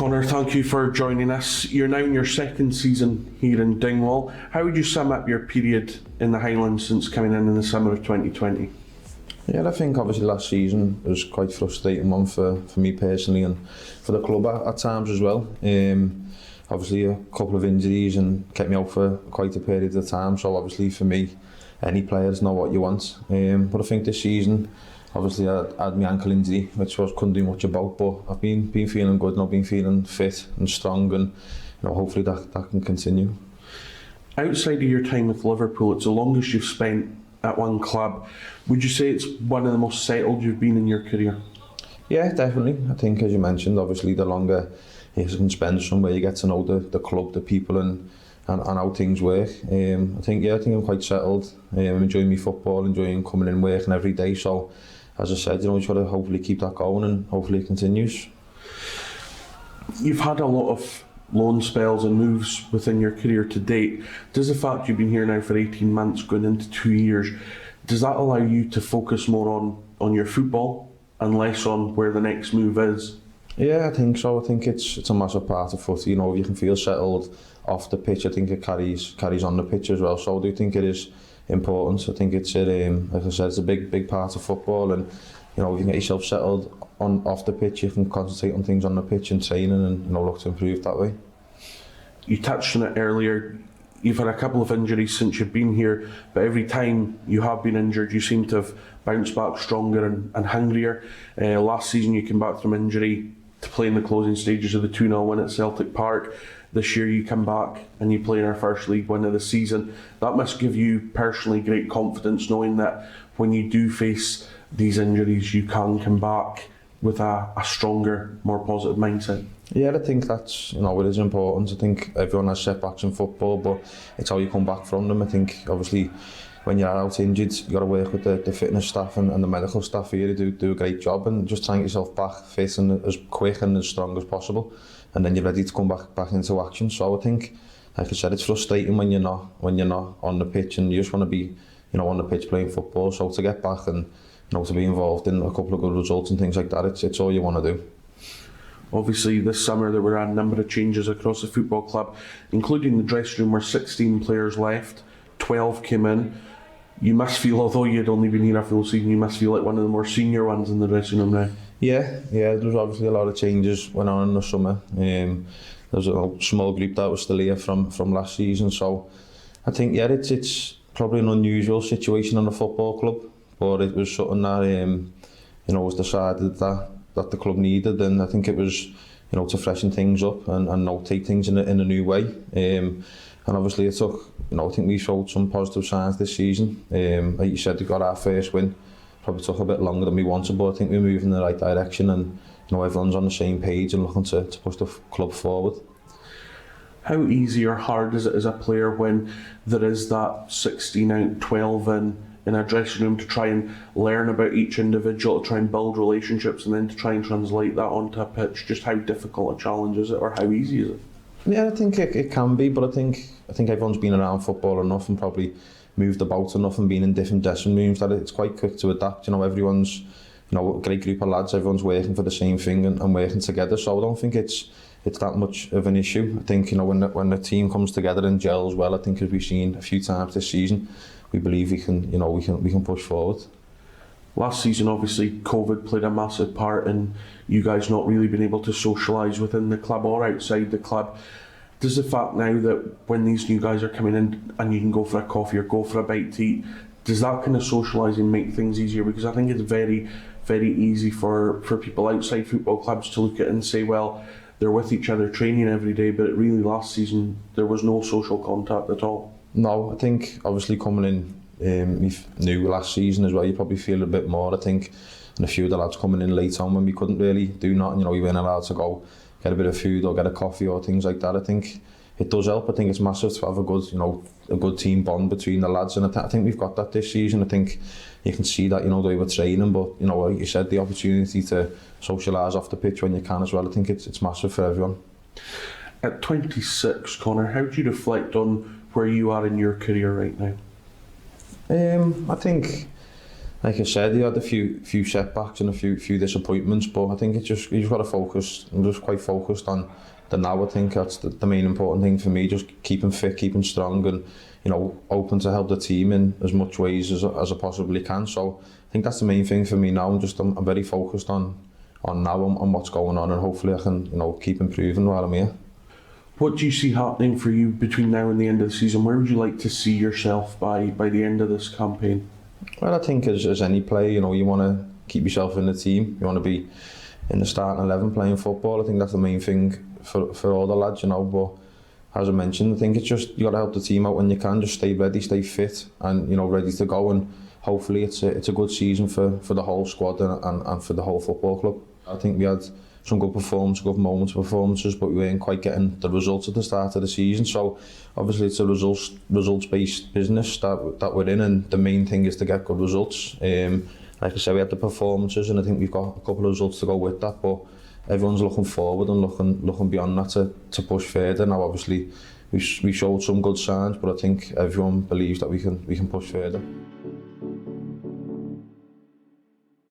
Connor, thank you for joining us. You're now in your second season here in Dingwall. How would you sum up your period in the Highlands since coming in the summer of 2020? Yeah, I think obviously last season was quite a frustrating one for me personally and for the club at times as well. Obviously a couple of injuries and kept me out for quite a period of time, so obviously for me, any players know what you want. But I think this season, obviously I had my ankle injury, which I couldn't do much about, but I've been feeling good and I've been feeling fit and strong, and hopefully that can continue. Outside of your time with Liverpool, it's the longest you've spent at one club. Would you say it's one of the most settled you've been in your career? Yeah, definitely. I think, as you mentioned, obviously the longer you can spend somewhere, you get to know the club, the people, and how things work. I think I'm quite settled. I'm enjoying my football, enjoying coming in working every day. So, as I said, we try to hopefully keep that going and hopefully it continues. You've had a lot of loan spells and moves within your career to date. Does the fact you've been here now for 18 months, going into 2 years, does that allow you to focus more on your football and less on where the next move is? Yeah, I think so. I think it's a massive part of footy. If you can feel settled off the pitch, I think it carries on the pitch as well. So I do think it is important. I think it's like I said, it's a big part of football, and if you can get yourself settled off the pitch, you can concentrate on things on the pitch and training, and look to improve that way. You touched on it earlier. You've had a couple of injuries since you've been here, but every time you have been injured, you seem to have bounced back stronger and hungrier. Last season, you came back from injury to play in the closing stages of the 2-0 win at Celtic Park. This year you come back and you play in our first league win of the season. That must give you personally great confidence, knowing that when you do face these injuries, you can come back with a stronger, more positive mindset. Yeah, I think that's, it is important. I think everyone has setbacks in football, but it's how you come back from them. I think obviously when you're out injured, you got to work with the fitness staff and the medical staff here to do a great job, and just trying to get yourself back fit and as quick and as strong as possible, and then you're ready to come back into action. So I think, like I said, it's frustrating when you're not on the pitch and you just want to be on the pitch playing football. So to get back and to be involved in a couple of good results and things like that, it's all you want to do. Obviously this summer there were a number of changes across the football club, including the dressing room where 16 players left, 12 came in. You must feel, although you'd only been here a full season, you must feel like one of the more senior ones in the dressing room now. Yeah, there was obviously a lot of changes went on in the summer. There was a small group that was still here from last season, so I think it's probably an unusual situation in the football club, but it was something that was decided that the club needed, and I think it was to freshen things up and take things in a new way. And obviously it took, I think we showed some positive signs this season. Like you said, we got our first win. Probably took a bit longer than we wanted, but I think we're moving in the right direction, and everyone's on the same page and looking to push the club forward. How easy or hard is it as a player when there is that 16 out, 12 in a dressing room to try and learn about each individual, to try and build relationships, and then to try and translate that onto a pitch? Just how difficult a challenge is it, or how easy is it? Yeah, I think it can be, but I think everyone's been around football enough and probably moved about enough and been in different dressing rooms that it's quite quick to adapt. Everyone's a great group of lads, everyone's working for the same thing and working together, so I don't think it's that much of an issue. I think when the team comes together and gels well, I think as we've seen a few times this season, we believe we can push forward. Last season, obviously, COVID played a massive part in you guys not really being able to socialise within the club or outside the club. Does the fact now that when these new guys are coming in and you can go for a coffee or go for a bite to eat, does that kind of socialising make things easier? Because I think it's very, very easy for people outside football clubs to look at it and say, well, they're with each other training every day, but really last season there was no social contact at all. No, I think obviously coming in new last season as well, you probably feel a bit more, I think, and a few of the lads coming in late on when we couldn't really do nothing, we weren't allowed to go get a bit of food or get a coffee or things like that. I think it does help. I think it's massive to have a good team bond between the lads, and I think we've got that this season. I think you can see that, the way we're training, but like you said, the opportunity to socialise off the pitch when you can as well, I think it's massive for everyone. At 26, Connor, how do you reflect on where you are in your career right now? I think like I said, he had a few setbacks and a few disappointments, but I think it's just you've got to focus. I'm just quite focused on the now. I think that's the main important thing for me. Just keeping fit, keeping strong, and open to help the team in as much ways as I possibly can. So I think that's the main thing for me now. I'm very focused on now on what's going on, and hopefully I can keep improving while I'm here. What do you see happening for you between now and the end of the season? Where would you like to see yourself by the end of this campaign? Well, I think as any player, you want to keep yourself in the team. You want to be in the starting 11 playing football. I think that's the main thing for all the lads, But as I mentioned, I think it's just you got to help the team out when you can. Just stay ready, stay fit, and ready to go. And hopefully, it's a good season for the whole squad and for the whole football club. I think we had some good performances, but we weren't quite getting the results at the start of the season. So obviously it's a results-based business that we're in, and the main thing is to get good results. Like I said, we had the performances, and I think we've got a couple of results to go with that, but everyone's looking forward and looking beyond that to push further. Now obviously we showed some good signs, but I think everyone believes that we can push further.